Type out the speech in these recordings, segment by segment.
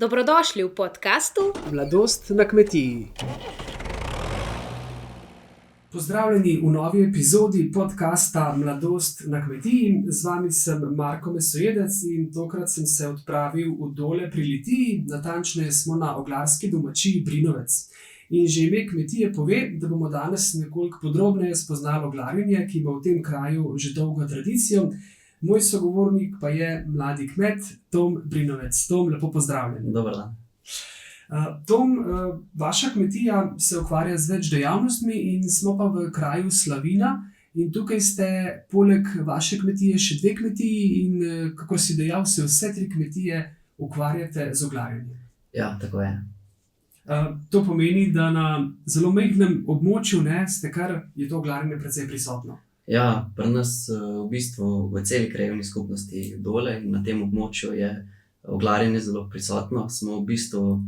Dobrodošli v podkastu Mladost na kmetiji. Pozdravljeni v novi epizodi podcasta Mladost na kmetiji. Z vami sem Marko Mesojedec in tokrat sem se odpravil v Dole pri Litiji, natančneje smo na oglarski domačiji Brinovec. In že ime kmetije pove, da bomo danes nekoliko podrobneje spoznali oglarjenje, ki ima v tem kraju že dolgo tradicijo. Moj sogovornik pa je mladi kmet Tom Brinovec. Tom, lepo pozdravljen. Dober dan. Tom, vaša kmetija se ukvarja z več dejavnostmi in smo pa v kraju Slavina. In tukaj ste poleg vaše kmetije še dve kmetiji in, kakor si dejal, se vse tri kmetije ukvarjate z oglarjenjem. Ja, tako je. To pomeni, da na zelo majhnem območju je to oglarjenje precej prisotno. Ja, pri nas v bistvu v celi krajevni skupnosti Dole in na tem območju je oglarjenje zelo prisotno. Smo v bistvu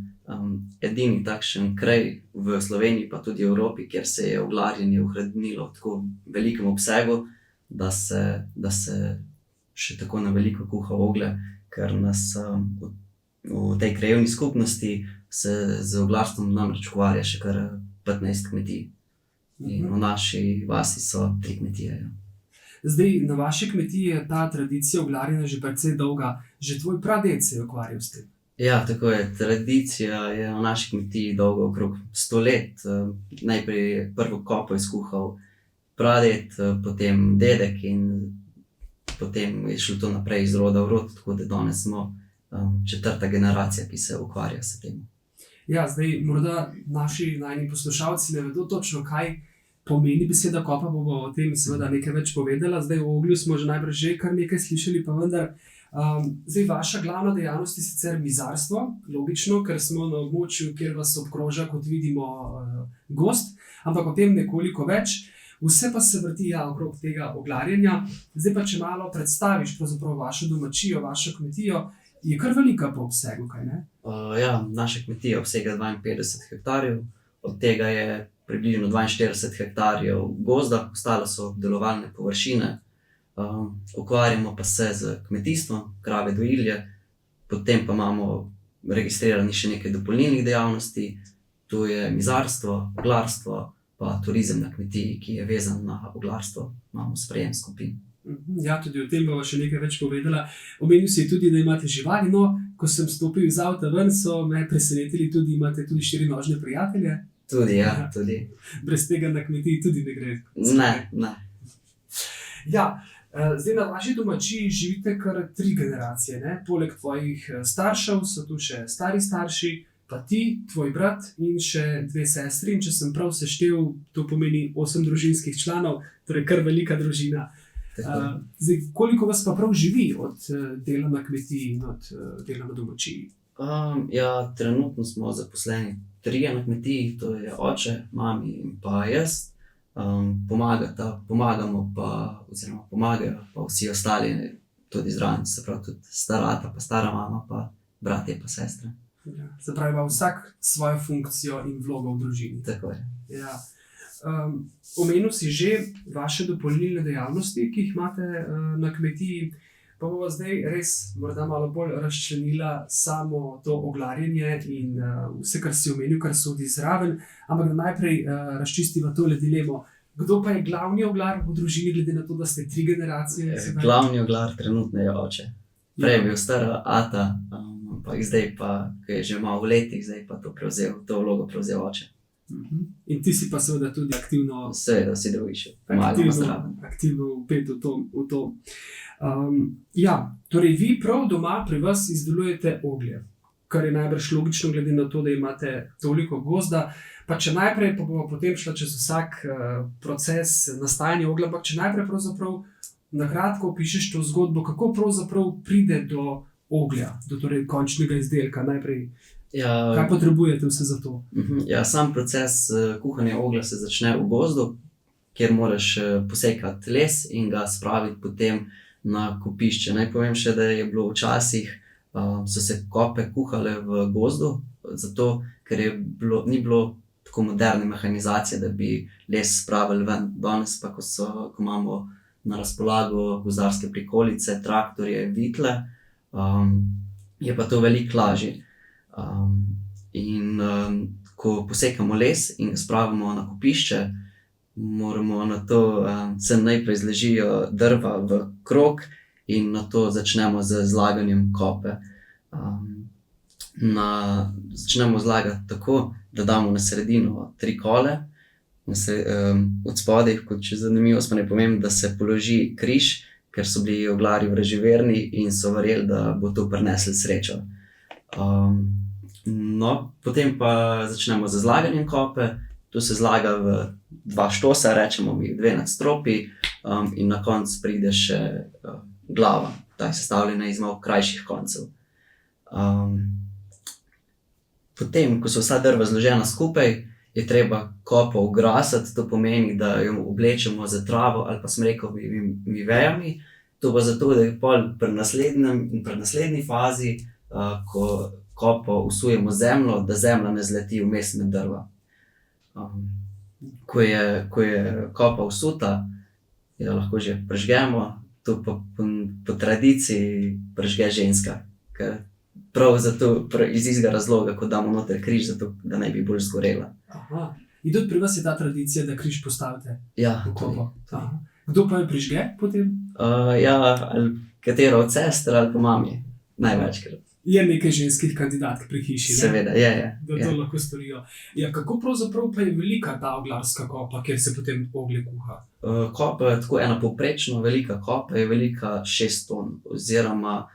edini takšen kraj v Sloveniji, pa tudi v Evropi, kjer se je oglarjenje ohranilo v tako velikem obsegu, da se še tako na veliko kuha oglje, ker nas v tej krajevni skupnosti se z oglarstvom namreč ukvarja še kar 15 kmetij. In v naši vasi so 3 kmetije. Ja. Zdaj, na vaši kmetiji je ta tradicija oglarjenja že precej dolga. Že tvoj praded se je ukvarjal s tem. Ja, tako je. Tradicija je v naši kmetiji dolgo okrog 100 let. Najprej prvo kopo je skuhal praded, potem dedek in potem je šlo to naprej iz roda v rod, tako da danes smo 4. generacija, ki se ukvarja s tem. Ja, zdaj morda naši najni poslušalci ne vedo točno, kaj pomeni beseda kopa, bomo o tem seveda nekaj več povedala. Zdaj v oglju smo že najbrž že kar nekaj slišali, pa vendar. Zdaj vaša glavna dejavnost je sicer mizarstvo, logično, ker smo na območju, kjer vas obkroža, kot vidimo, gozd, ampak o tem nekoliko več. Vse pa se vrti okrog tega oglarjenja. Zdaj pa, če malo predstaviš pravzaprav vašo domačijo, vašo kmetijo, je kar velika po obsegu, kaj ne? Ja, naša kmetija obsega 52 hektarjev, od tega je približno 42 hektarjev gozda, ostalo so obdelovalne površine. Ukvarjamo pa se z kmetijstvom, krave dojilje, potem pa imamo registrirani še nekaj dopolnilnih dejavnosti, to je mizarstvo, oglarstvo, pa turizem na kmetiji, ki je vezan na oglarstvo, imamo sprejem skupin. Ja, tudi o tem bova še nekaj več povedala. Omenil si tudi, da imate živali, no, ko sem stopil iz avta ven, so me presenetili tudi, imate tudi 4-nožne prijatelje. Tudi, ja, tudi. Brez tega na kmetiji tudi ne gre. Ne. Ja, zdaj na vaši domačiji živite kar 3 generacije, ne? Poleg tvojih staršev so tu še stari starši, pa ti, tvoj brat in še 2 sestri. In če sem prav seštel, to pomeni 8 družinskih članov, torej kar velika družina. Zdaj, koliko vas pa prav živi od dela na kmetiji in od dela na domačiji? Ja, trenutno smo zaposleni 3 na kmetiji, to je oče, mami in pa jaz. Pomagamo pa, oziroma pomagajo pa vsi ostali, tudi zraven, se pravi tudi stara ata, pa stara mama, pa bratje, pa sestre. Ja, se pravi, ima vsak svojo funkcijo in vlogo v družini. Tako je. Ja. Omenil si že vaše dopolnilne dejavnosti, ki jih imate na kmetiji, pa bova zdaj res morda malo bolj razčlenila samo to oglarjenje in vse, kar si omenil, kar sodi zraven, ampak najprej razčistiva tole dilemo. Kdo pa je glavni oglar v družini, glede na to, da ste 3 generacije? Glavni oglar trenutno je oče. Prej je bil stara ata, ampak zdaj pa, ko je že malo v letih, zdaj pa to vlogo prevzel oče. In ti si pa seveda tudi aktivno... Seveda, vsi drugi še pomagamo zraven. Aktivno vpet v to. Ja, torej vi prav doma pri vas izdelujete oglje, kar je najbrž logično, glede na to, da imate toliko gozda. Pa če najprej, pa bomo potem šla čez vsak proces nastajanja oglja, ampak če najprej pravzaprav na kratko opišeš to zgodbo, kako pravzaprav pride do oglja, do torej končnega izdelka najprej. Ja, kaj potrebujete vse za to? Ja, sam proces kuhanja oglja se začne v gozdu, kjer moraš posekati les in ga spraviti potem na kopišče. Naj povem še, da je bilo včasih, so se kope kuhale v gozdu, zato ker ni bilo tako moderne mehanizacije, da bi les spravili ven. Danes pa, ko imamo na razpolago gozdarske prikolice, traktorje, vitle, je pa to veliko lažje. Ko posekamo les in ga spravimo na kopišče, moramo na to se najprej zležijo drva v krog in na to začnemo z zlaganjem kope. Začnemo zlagati tako, da damo na sredino 3 kole, od spodaj, kot če zanimivost pa ne povem, da se položi križ, ker so bili oglarji vraževerni in so verjeli, da bo to prineslo srečo. Potem pa začnemo z zlaganjem kope. To se zlaga v 2 štosa, rečemo mi 2 nadstropji, in na koncu pride še glava. Ta je sestavljena iz malo krajših koncev. Potem, ko so vsa drva zložena skupaj, je treba kopo ograsiti. To pomeni, da jo oblečemo za travo ali pa smrekovimi vejami. To pa zato, da je pol pri naslednji fazi, ko kopo usujemo zemljo, da zemlja ne zleti vmes med drva. Ko je kopa usuta, jo lahko že prižgemo. To pa po tradiciji prižge ženska, ker prav zato, iz istega razloga, ko damo noter križ, zato da ne bi bolj zgorela. Aha. In tudi pri vas je ta tradicija, da križ postavite v kopo. Kdo pa jo prižge potem? Ali katera od sester ali pa mami, največkrat. Je nekaj ženskih kandidatk pri hiši, seveda, je. Da to lahko storijo. Kako pravzaprav pa je velika ta oglarska kopa, kjer se potem oglje kuha? Kopa je tako ena povprečno velika kopa, je velika 6 ton, oziroma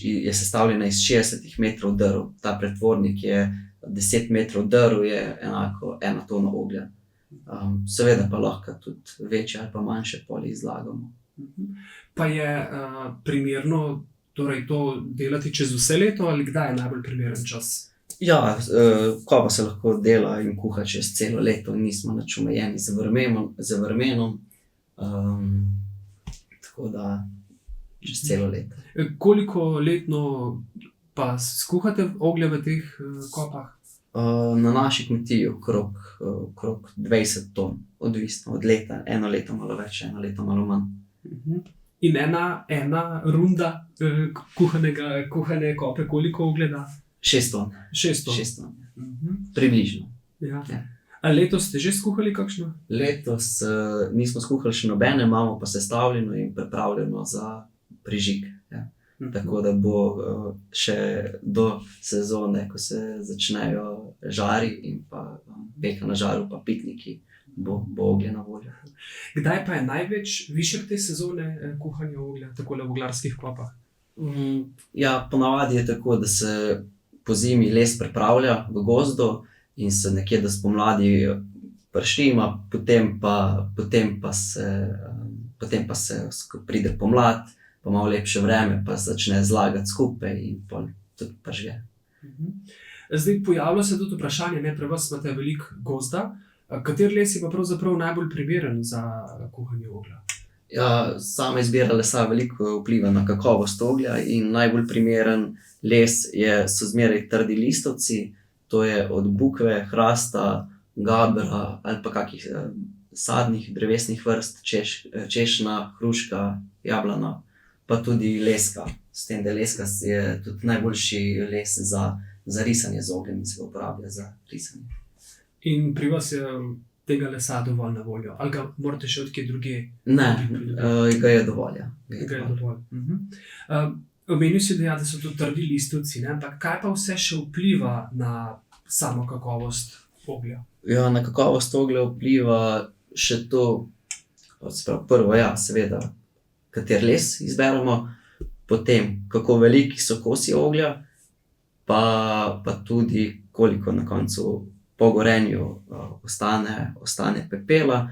je sestavljena iz 60 metrov drv. Ta pretvornik je 10 metrov drv, je enako 1 tona oglja. Seveda pa lahko tudi večje ali pa manjše poli izlagamo. Pa je primerno torej to delati čez vse leto ali kdaj je najbolj primeren čas? Ja, kopa se lahko dela in kuha čez celo leto, nismo nič omejeni z vremenom, tako da čez celo leto. Koliko letno pa skuhate oglje v teh kopah? Na naši kmetiji okrog 20 ton, odvisno od leta. Eno leto malo več, eno leto malo manj. In ena runda kuhane kope, koliko oglje da? 6 ton. 6 ton. Približno. Ja. A letos ste že skuhali kakšno? Letos nismo skuhali še nobene, imamo pa sestavljeno in pripravljeno za prižig. Ja. Tako da bo še do sezone, ko se začnejo žari in pa peka na žaru pa pikniki, bo oglje na voljo. Kdaj pa je največ višek te sezone kuhanja oglja, takole v oglarskih kopah? Ja, ponavadi je tako, da se po zimi les pripravlja v gozdu in se nekje do spomladi prštima, potem pa se pride pomlad, pa malo lepše vreme, pa začne zlagati skupaj in pol tudi pržge. Zdaj, pojavlja se tudi vprašanje, pri vas imate veliko gozda. Kater les je pa pravzaprav najbolj primeren za kuhanje oglja? Ja, sama izbira lesa veliko vpliva na kakovost oglja in najbolj primeren les so zmeraj trdi listovci, to je od bukve, hrasta, gabra ali pa kakih sadnih drevesnih vrst, češna, hruška, jablana, pa tudi leska. S tem, da leska je tudi najboljši les za risanje z ogljem in se ga uporablja za risanje. In pri vas je tega lesa dovolj na voljo? Ali ga morate še odkje druge? Ne, ga je dovolj. Omenil si, da so to trdi listovci, ampak kaj pa vse še vpliva na samo kakovost oglja? Ja, na kakovost oglja vpliva še to, prvo, seveda, kater les izberemo, potem, kako veliki so kosi oglja, pa tudi, koliko na koncu po gorenju ostane pepela.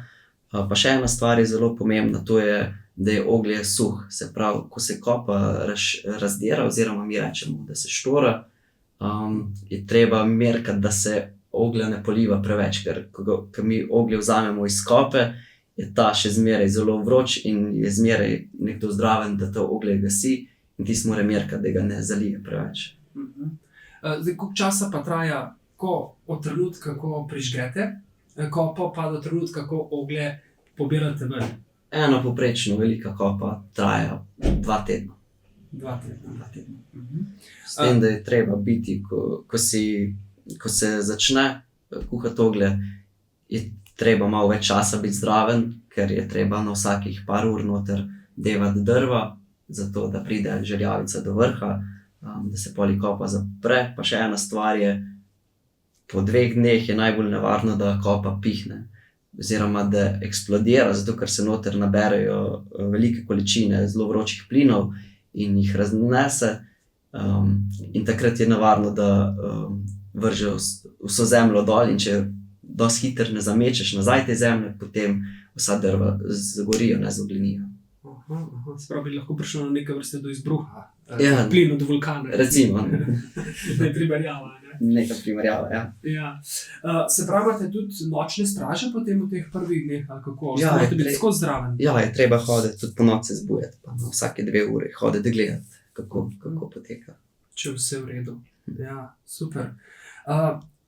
Pa še ena stvar je zelo pomembna, to je, da je oglje suh. Se pravi, ko se kopa razdira, oziroma mi rečemo, da se štora, je treba merkati, da se oglja ne poliva preveč, ker ko mi oglje vzamemo iz kope, je ta še zmeraj zelo vroč in je zmeraj nekdo zdraven, da to oglje gasi in ti mora merkati, da ga ne zalije preveč. Zdaj, koliko časa pa traja od trenutka, ko prižgete kopo, pa do trenutka, ko oglje pobirate ven? Ena povprečno velika kopa traja 2 tedna. 2 tedna. S tem, da je treba biti, ko se začne kuhati oglje, je treba malo več časa biti zdraven, ker je treba na vsakih par ur noter devati drva, zato da pride žerjavica do vrha, da se poli kopa zapre. Pa še ena stvar je, po 2 dneh je najbolj nevarno, da kopa pihne, oziroma da eksplodira, zato ker se noter naberejo velike količine zelo vročih plinov in jih raznese. In takrat je nevarno, da vržejo vso zemljo dol, in če dosti hitro ne zamečeš nazaj te zemlje, potem vsa drva zagorijo, ne zaoglenijo. Sprav bi lahko prišlo na neke vrste do izbruha, Ja. plin od vulkana. Recimo. Da je primerjava. Neka primerjava, ja. Ja. Se pravi, imate tudi nočne straže potem v teh prvih dneh, ali kako? Ja, Morate je biti skozi zraven. Ja, je treba hoditi, tudi po noči se zbujati, pa na vsake 2 ure hoditi gledati, kako poteka. Če vse v redu. Ja, super.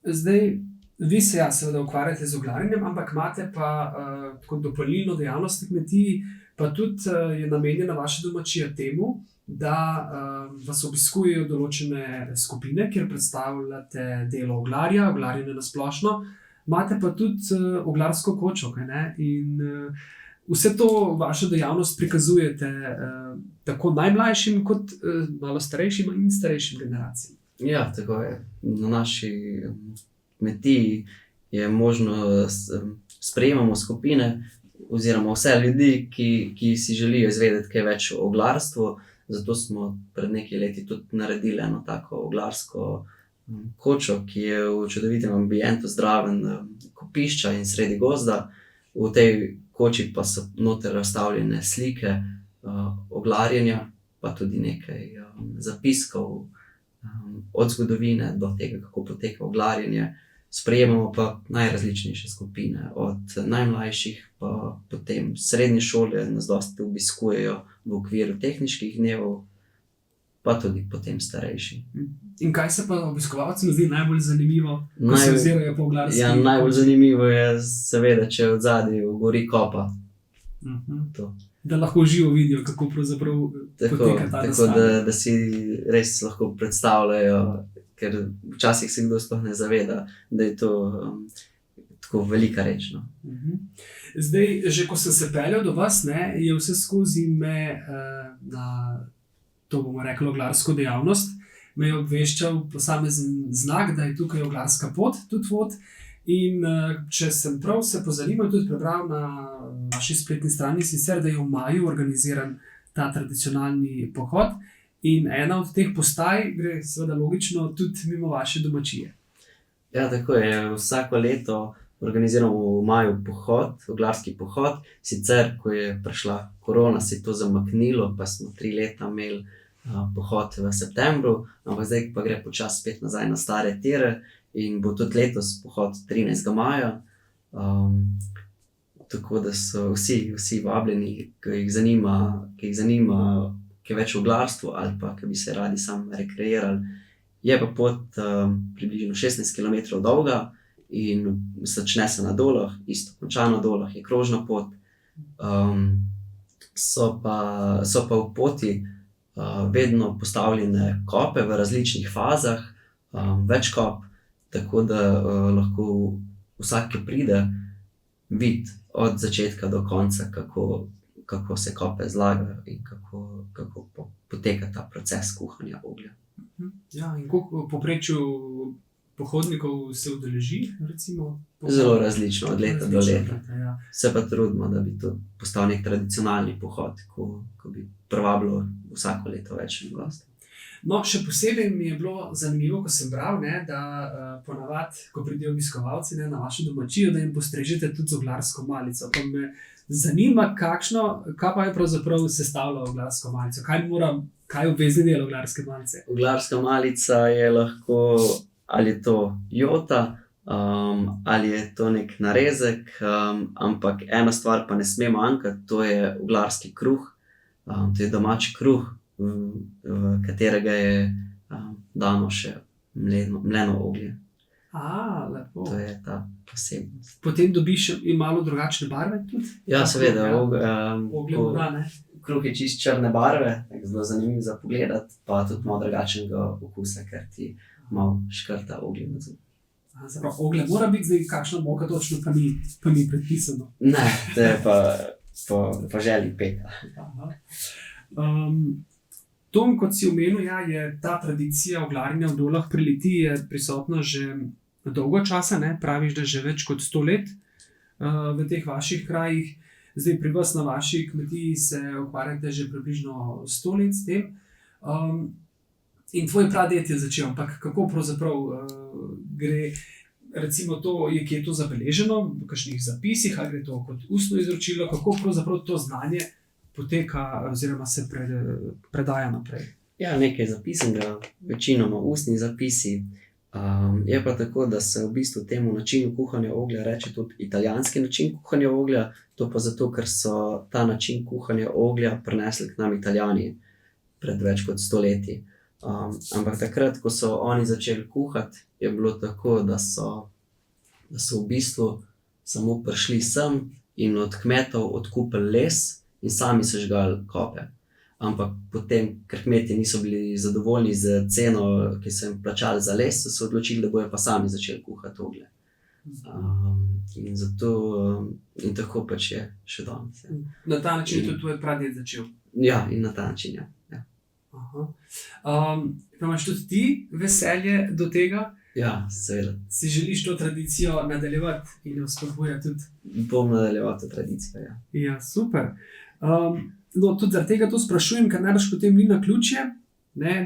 Zdaj, vi se seveda ukvarjate z oglarjenjem, ampak imate pa tako dopolnilno dejavnost na kmetiji, pa tudi je namenjena vaša domačija temu, da vas obiskujejo določene skupine, kjer predstavljate delo oglarja, oglarjenje na splošno. Imate pa tudi oglarsko kočo, kaj ne? In vse to vašo dejavnost prikazujete tako najmlajšim kot malo starejšim in starejšim generacijam. Ja, tako je. Na naši kmetiji je možno, sprejemamo skupine oziroma vse ljudi, ki si želijo izvedeti kaj več o oglarstvu. Zato smo pred nekaj leti tudi naredili eno tako oglarsko kočo, ki je v čudovitem ambientu zraven kopišča in sredi gozda. V tej koči pa so noter razstavljene slike oglarjenja, pa tudi nekaj zapiskov od zgodovine do tega, kako poteka oglarjenje. Sprejemamo pa najrazličnejše skupine, od najmlajših pa potem srednje šole nas dosti obiskujejo v okviru tehniških dnevov, pa tudi potem starejši. In kaj se pa obiskovalcem zdi najbolj zanimivo, ko se ozirajo po oglarski? Ja, najbolj zanimivo je seveda, če od zadaj gori kopa. To. Da lahko živo vidijo, kako pravzaprav poteka ta Tako da si res lahko predstavljajo, ker včasih se kdo sploh ne zaveda, da je to tako velika reč. No. Zdaj, že ko sem se peljal do vas, ne, je vse skozi me na to, bomo rekli, oglarsko dejavnost, me je obveščal posamezen znak, da je tukaj oglarska pot, tudi vod. In če sem prav se pozanimal, tudi prebral na vaši spletni strani, sicer, da je v maju organiziran ta tradicionalni pohod. In ena od teh postaj gre seveda logično tudi mimo vaše domačije. Ja, tako je. Vsako leto organiziramo v maju pohod, oglarski pohod. Sicer, ko je prišla korona, se je to zamaknilo, pa smo 3 leta imeli pohod v septembru, ampak zdaj pa gre počasi spet nazaj na stare tire in bo tudi letos pohod 13. maja. Tako da so vsi vabljeni, ki jih zanima kaj več o oglarstvu ali pa ki bi se radi sam rekreirali. Je pa pot približno 16 km dolga in začne se na Dolah, isto konča na Dolah, je krožna pot. So pa v poti vedno postavljene kope v različnih fazah, več kop, tako da lahko vsak, ki pride, vidi od začetka do konca, kako se kope zlagajo in kako poteka ta proces kuhanja oglja. Ja, in koliko v povprečju pohodnikov se udeleži, recimo? Zelo različno, od leta do leta. Ja. Se pa trudimo, da bi to postal nek tradicionalni pohod, ko bi privabilo vsako leto več gostov. No, še posebej mi je bilo zanimivo, ko sem bral, ne, da ponavadi, ko pridejo obiskovalci na vašo domačijo, da jim postrežete tudi z oglarsko malico. Pa me zanima, kaj pa je pravzaprav sestavlja oglarsko malico? Kaj je obvezni del oglarske malice? Oglarska malica je lahko, ali je to jota, ali je to nek narezek, ampak ena stvar pa ne sme manjkati, to je oglarski kruh. To je domači kruh, v katerega je dano še mleno oglje. Lepo. To je ta posebnost. Potem dobiš malo drugačne barve tudi? Ja, seveda. Oglje voda, ne? kruh je čist črne barve, tako zelo zanimiv za pogledati, pa tudi malo drugačnega okusa, ker ti malo škrta oglje na zub. Oglje mora biti zdaj kakšna moka točno, pa ni predpisano. Ne, to je pa želji peka. Tom, kot si omenil, je ta tradicija oglarjenja v Dolah pri Litiji je prisotna že dolgo časa, ne? Praviš, da že več kot 100 let v teh vaših krajih. Zdaj pri vas na vaši kmetiji se ukvarjate že približno 100 let s tem. In tvoj praded je začel, ampak kako pravzaprav gre, recimo to, kje je to zabeleženo, v kakšnih zapisih, ali gre to kot ustno izročilo, kako pravzaprav to znanje poteka oziroma se predaja naprej? Ja, nekaj zapisanega, večinoma ustni zapisi. Je pa tako, da se v bistvu temu načinu kuhanja oglja reče tudi italijanski način kuhanja oglja, to pa zato, ker so ta način kuhanja oglja prinesli k nam Italijani pred več kot 100 leti. Ampak takrat, ko so oni začeli kuhati, je bilo tako, da so v bistvu samo prišli sem in od kmetov odkupili les in sami sežgali kope. Ampak potem, ker kmetje niso bili zadovoljni z ceno, ki so jim plačali za les, so se odločili, da bojo pa sami začeli kuhati oglje. In tako pač je še danes. Ja. Na ta način je tudi tvoj praded začel? Ja, in na ta način, ja. Pa imaš tudi ti veselje do tega? Ja, seveda. Si želiš to tradicijo nadaljevati in jo spodbujati tudi? Bom nadaljeval to tradicijo, ja. Ja, super. Tudi zaradi tega to sprašujem, ker najbrž potem ni naključje,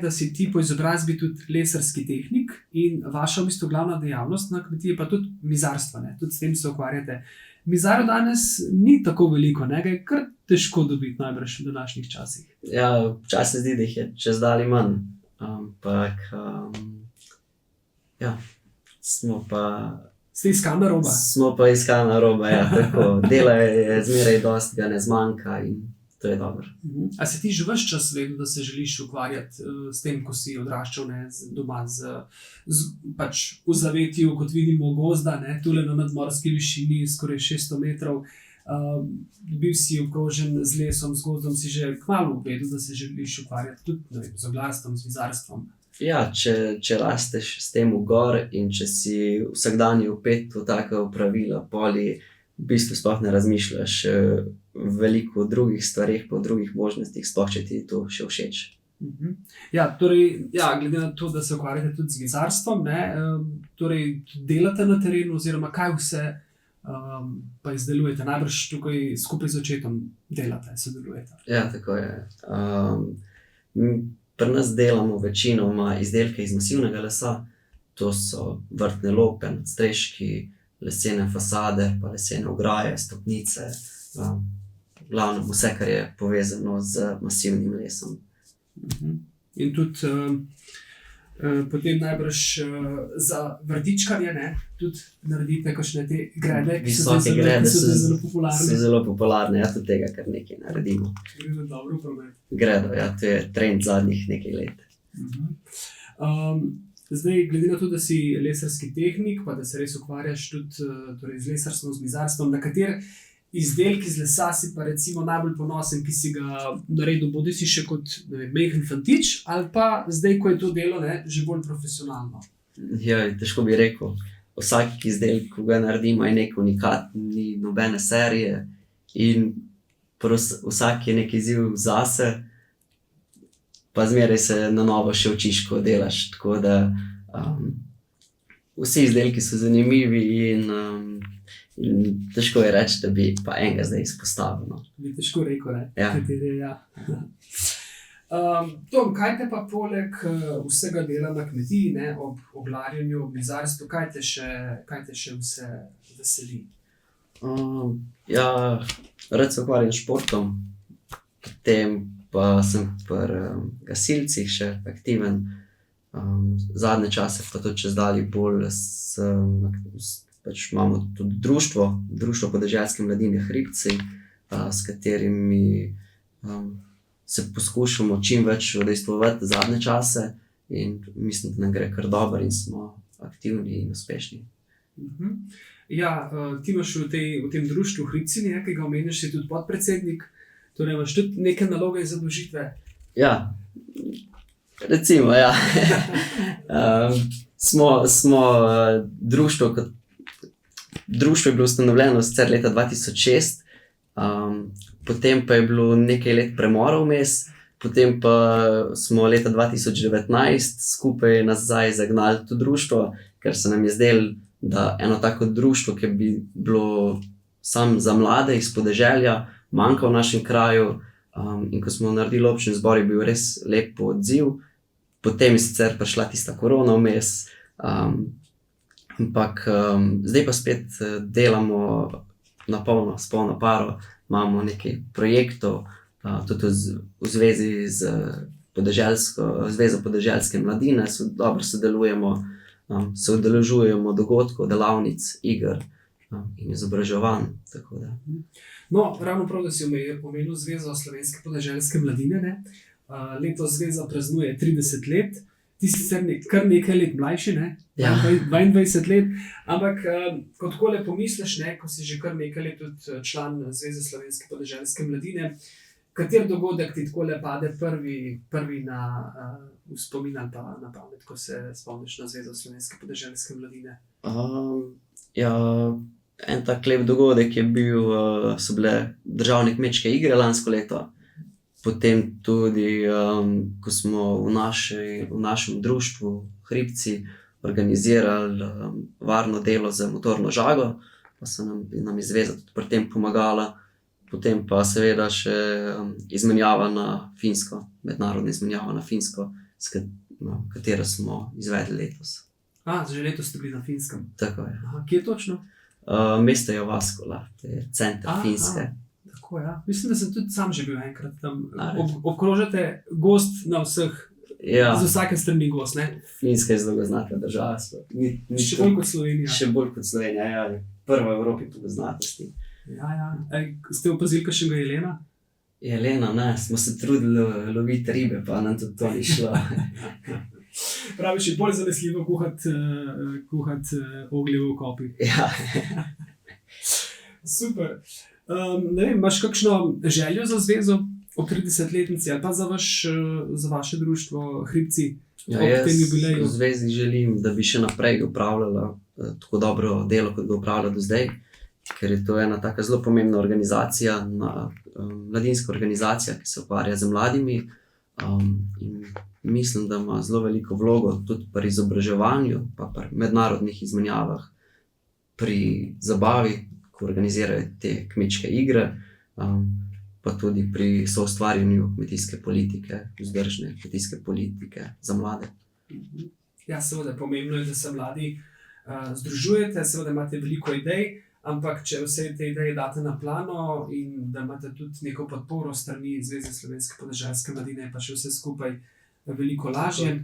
da si ti po izobrazbi tudi lesarski tehnik in vaša v bistvu glavna dejavnost na kmetiji pa tudi mizarstvo, tudi s tem se ukvarjate. Mizarov danes ni tako veliko, ga je kar težko dobiti najbrž v današnjih časih. Ja, včasih zdi, da jih je čezdalje manj, ampak ja, smo pa... Ste iskalna roba? Smo pa iskalna roba, ja, tako. Dela je zmeraj dosti, ga ne zmanjka in to je dobro. A si ti že ves čas vedel, da se želiš ukvarjati s tem, ko si odraščal doma pač v zavetju, kot vidimo, gozda, tule na nadmorski višini, skoraj 600 metrov. Bil si obkrožen z lesom, z gozdom, si že kmalu vedel, da se želiš ukvarjati tudi z oglarstvom, z mizarstvom. Ja, če rasteš s tem v gor in če si vsak dan vpet v taka pravila, poli, v bistvu sploh ne razmišljaš veliko o drugih stvareh, po drugih možnostih, sploh če ti to še všeč. Ja, torej, glede na to, da se ukvarjate tudi z mizarstvom, torej delate na terenu oziroma kaj vse pa izdelujete, najbrž tukaj skupaj z očetom delate, sodelujete. Ja, tako je. Pri nas delamo večinoma izdelke iz masivnega lesa, to so vrtne lope, nadstreški, lesene fasade, pa lesene ograje, stopnice, glavno vse, kar je povezano z masivnim lesom. In tudi potem najbrž za vrtičkarje, tudi naredite kakšne te grede, ki so zelo popularne. So zelo popularne, ja, tudi tega kar nekaj naredimo. Gredo dobro v promet. Gredo, ja, to je trend zadnjih nekaj let. Zdaj, glede na to, da si lesarski tehnik, pa da se res ukvarjaš tudi z lesarstvom, z mizarstvom, na kater izdelki iz lesa si pa recimo najbolj ponosen, ki si ga naredil, bodi si še kot majhen fantič, ali pa zdaj, ko je to delo že bolj profesionalno? Ja, težko bi rekel. Vsak izdelek, ko ga naredimo, je nek unikat, ni nobene serije in vsak je nek izziv zase, pa zmeraj se na novo še učiš, ko delaš, tako da vsi izdelki so zanimivi in težko je reči, da bi pa enega zdaj izpostavil. Bi težko rekel, Ja. Kateri, ja. Tom, kaj te pa poleg vsega dela na kmetiji, ob oglarjenju, ob mizarstvu, kaj te še vse veseli? Ja, rad se ukvarjam s športom, potem pa sem pri gasilcih še aktiven. Zadnje čase pa tudi čezdalje bolj pač imamo tudi društvo podeželske mladine Hribci, s katerimi se poskušamo čim več udejstvovati zadnje čase in mislim, da nam gre kar dobro in smo aktivni in uspešni. Ja, ti imaš v tem društvu Hribci, ki ga omenjaš, si tudi podpredsednik, Torej, imaš tudi neke naloge in zadolžitve. Ja, recimo, ja. Smo društvo, društvo je bilo ustanovljeno sicer leta 2006, potem pa je bilo nekaj let premora vmes, potem pa smo leta 2019 skupaj nazaj zagnali to društvo, ker se nam je zdelo, da eno tako društvo, ki bi bilo samo za mlade iz podeželja, manjka v našem kraju. In ko smo naredili občni zbor, je bil res lep odziv. Potem je sicer prišla tista korona vmes, ampak zdaj pa spet delamo na polno, s polno paro. Imamo nekaj projektov, tudi v zvezi z Zvezo podeželske mladine, dobro sodelujemo, se udeležujemo dogodkov, delavnic, iger in izobraževanj. Tako da. No, ravno prav, da si omenil Zvezo slovenske podeželske mladine, ne? Letos zveza praznuje 30 let, ti si sicer kar nekaj let mlajši, ne? Ja. 22 let, ampak ko takole pomisliš, ne, ko si že kar nekaj let tudi član Zveze slovenske podeželske mladine, kater dogodek ti takole pade prvi v spomin ali pa na pamet, ko se spomniš na Zvezo slovenske podeželske mladine? Ja, en tak lep dogodek je bil, so bile državne kmečke igre lansko leto. Potem tudi, ko smo v našem društvu Hribci organizirali varno delo za motorno žago, pa so nam je zveza tudi pri tem pomagala. Potem pa seveda še izmenjava na Finsko, mednarodna izmenjava na Finsko, katero smo izvedli letos. Že letos ste bili na Finskem. Tako je. Kje točno? Mesto Jyväskylä, to je center Finske. Tako, ja. Mislim, da sem tudi sam že bil enkrat tam. Obkrožate gost na vseh, z vsake strani gost, ne? Finska je zelo poznata država. Še bolj kot Slovenija. Še bolj kot Slovenija, ja. Prva v Evropi po poznatosti. Ja. Ste opazili kakšnega jelena? Jelena, ne. Smo se trudili loviti ribe, pa nam tudi to ni šlo. Praviš, je bolj zanesljivo kuhati oglje v okopih. Ja. Super. Ne vem, imaš kakšno željo za zvezo ob 30-letnici ali pa za vaše društvo Hribci ob tem jubileju? V zvezi želim, da bi še naprej upravljala tako dobro delo, kot ga upravlja do zdaj, ker je to ena taka zelo pomembna organizacija, mladinska organizacija, ki se ukvarja z mladimi. In mislim, da ima zelo veliko vlogo tudi pri izobraževanju, pa pri mednarodnih izmenjavah, pri zabavi, ko organizirajo te kmečke igre, pa tudi pri soustvarjanju kmetijske politike, vzdržne kmetijske politike za mlade. Ja, seveda, pomembno je, da se mladi združujete, seveda imate veliko idej, ampak če vse te ideje date na plano in da imate tudi neko podporo strani Zveze slovenske podeželske mladine, pa še vse skupaj veliko lažje.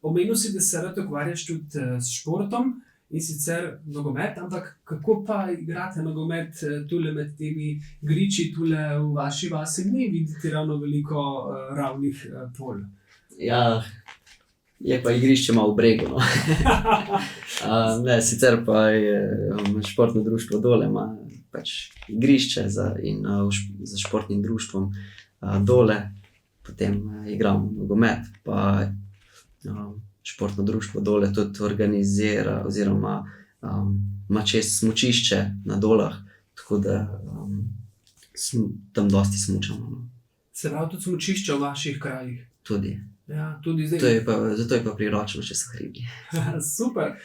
Omenil si, da se rad ukvarjaš tudi s športom, in sicer nogomet, ampak kako pa igrate nogomet tule med temi griči, tule v vaši vasi? Ne vidite ravno veliko ravnih polj. Ja, je pa igrišče malo v bregu, no. Ne, sicer pa je športno društvo Dole ima pač igrišče za športnim društvom Dole, potem igramo nogomet, pa športno društvo Dole tudi organizira oziroma ima čez smučišče na Dolah, tako da tam dosti smučamo. Se pravi tudi smučišče v vaših krajih? Tudi. Ja, tudi zdaj. Zato je pa priročno, če so hribi. Super.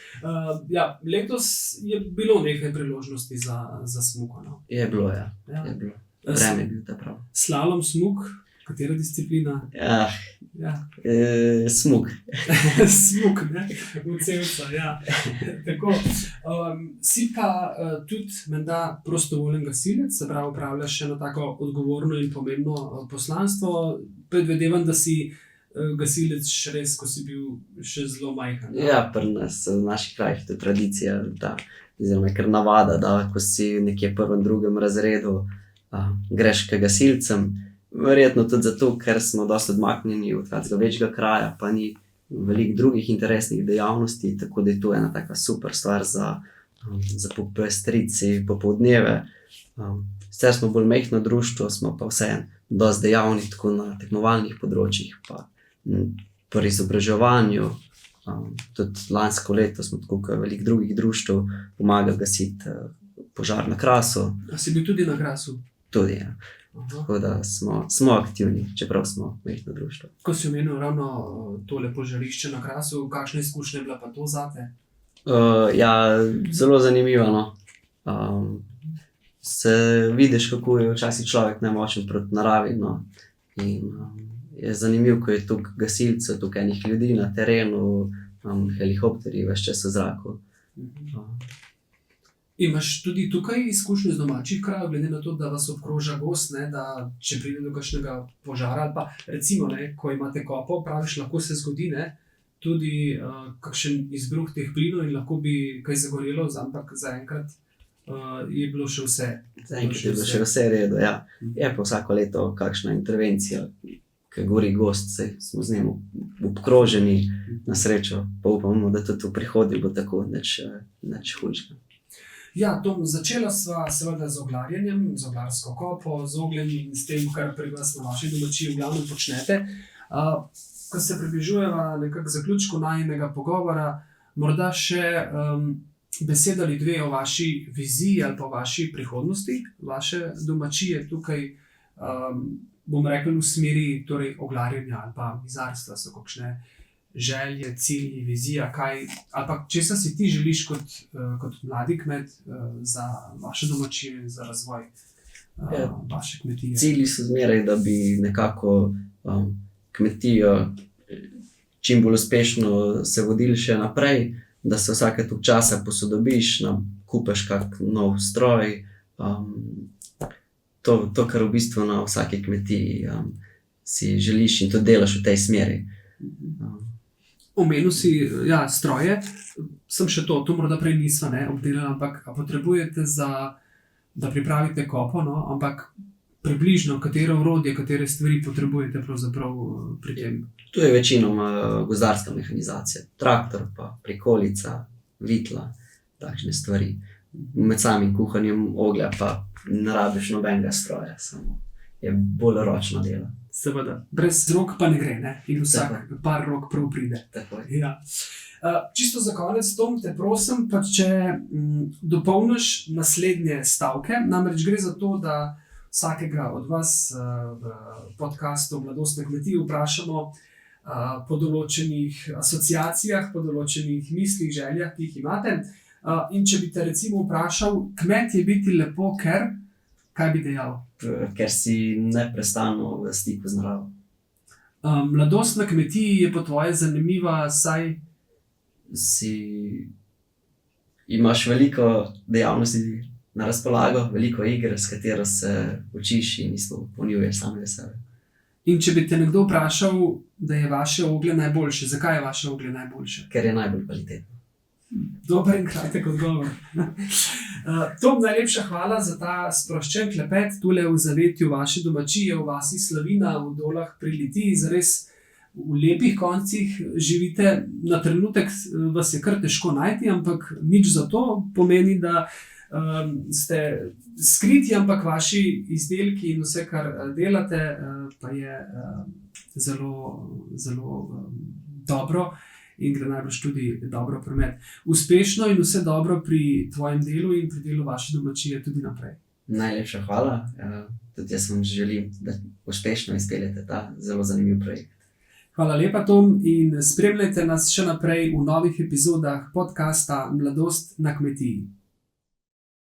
Ja, letos je bilo nekaj priložnosti za smuko, no? Je bilo, ja. Je bilo. Vreme je bil ta prav. Slalom, smuk, katera disciplina? Ja. Smuk. Smuk, ne? Vcevca, ja. Tako. Si pa tudi menda prostovoljen gasilec, se pravi, upravljaš eno tako odgovorno in pomembno poslanstvo. Predvidevam, da si gasilec še res, ko si bil še zelo majhen. Ja, pri nas, v naših krajih, to je tradicija, oziroma je kar navada, da ko si nekje v prvem, drugem razredu, greš k gasilcem. Verjetno tudi zato, ker smo dosti odmaknjeni od kakega večjega kraja, pa ni veliko drugih interesnih dejavnosti, tako da je to ena taka super stvar za popestriti popoldneve. Sicer smo bolj majhno društvo, smo pa vseeno dosti dejavnih, tako na tekmovalnih področjih, pa pri izobraževanju. Tudi lansko leto smo tako kot veliko drugih društev pomagali gasiti požar na Krasu. A si bil tudi na Krasu? Tudi, ja. Tako da smo aktivni, čeprav smo majhno društvo. Ko si omenil ravno tole požarišče na Krasu, kakšna izkušnja je bila pa to zate? Ja, zelo zanimivo, no. Se vidiš, kako je včasih človek nemočen proti naravi, no. In je zanimivo, ko je toliko gasilcev, toliko enih ljudi na terenu, helikopterji ves čas v zraku. Imaš tudi tukaj izkušnje z domačih krajev, glede na to, da vas obkroža gozd, ne, da če pride do kakšnega požara ali pa recimo, ne, ko imate kopo, praviš, lahko se zgodi, ne, tudi kakšen izbruh teh plinov in lahko bi kaj zagorelo, ampak zaenkrat je bilo še vse. Zaenkrat je bilo še vse redo, ja. Je pa vsako leto kakšna intervencija, ki gori gozd, saj smo z njim obkroženi, na srečo, pa upamo, da tudi v prihodnje bo tako, nič hujšega. Ja, Tom, začela sva seveda z oglarjenjem, z oglarsko kopo, z ogljem in s tem, kar pri vas na vaši domačiji v glavnem počnete. Ko se približujeva nekako zaključku najinega pogovora, morda še beseda ali dve o vaši viziji ali pa o vaši prihodnosti. Vaše domačije tukaj, bom rekel, v smeri torej oglarjenja ali pa mizarstva so kakšne želje, cilji, vizija, kaj, ali pa česa si ti želiš kot mladi kmet za vaše domačije, za razvoj vaše kmetije? Cilji so zmeraj, da bi nekako kmetijo čim bolj uspešno se vodili še naprej, da se vsake toliko časa posodobiš, kupiš kak nov stroj, to, kar v bistvu na vsaki kmetiji si želiš in to delaš v tej smeri. Omenil si, ja, stroje, sem še to morda prej nisva obdelala, ampak potrebujete da pripravite kopo, no, ampak približno, katero orodje, katere stvari potrebujete pravzaprav pri tem? Tu je večinoma gozdarska mehanizacija, traktor, pa prikolica, vitla, takšne stvari. Med samim kuhanjem oglja pa ne rabiš nobenega stroja, samo je bolj ročno delo. Seveda, brez rok pa ne gre, ne? In vsak par rok prav pride. Ja. Čisto za konec, Tom, te prosim, pa če dopolniš naslednje stavke, namreč gre za to, da vsakega od vas v podcastu Mladostne kmetije vprašamo po določenih asociacijah, po določenih mislih, željah, ki jih imate. In če bi te recimo vprašal, kmet je biti lepo, ker, kaj bi dejal? Ker si neprestano v stiku z naravo. Mladost na kmetiji je po tvoje zanimiva, saj imaš veliko dejavnosti na razpolago, veliko iger, s katero se učiš in izpolnjuješ samega sebe. In če bi te nekdo vprašal, da je vaše oglje najboljše, zakaj je vaše oglje najboljše? Ker je najbolj kvalitetno. Dober in kratek odgovor. Tom, najlepša hvala za ta sproščen klepet tule v zavetju vaše domačije, v vasi Slavina, v Dolah pri Litiji. Zares v lepih koncih živite. Na trenutek vas je kar težko najti, ampak nič za to. Pomeni, da ste skriti, ampak vaši izdelki in vse, kar delate, pa je zelo, zelo dobro. In gre najbrž tudi dobro promet. Uspešno in vse dobro pri tvojem delu in pri delu vaše domačije tudi naprej. Najlepša hvala. Tudi jaz vam želim, da uspešno izpeljete ta zelo zanimiv projekt. Hvala lepa, Tom, in spremljajte nas še naprej v novih epizodah podcasta Mladost na kmetiji.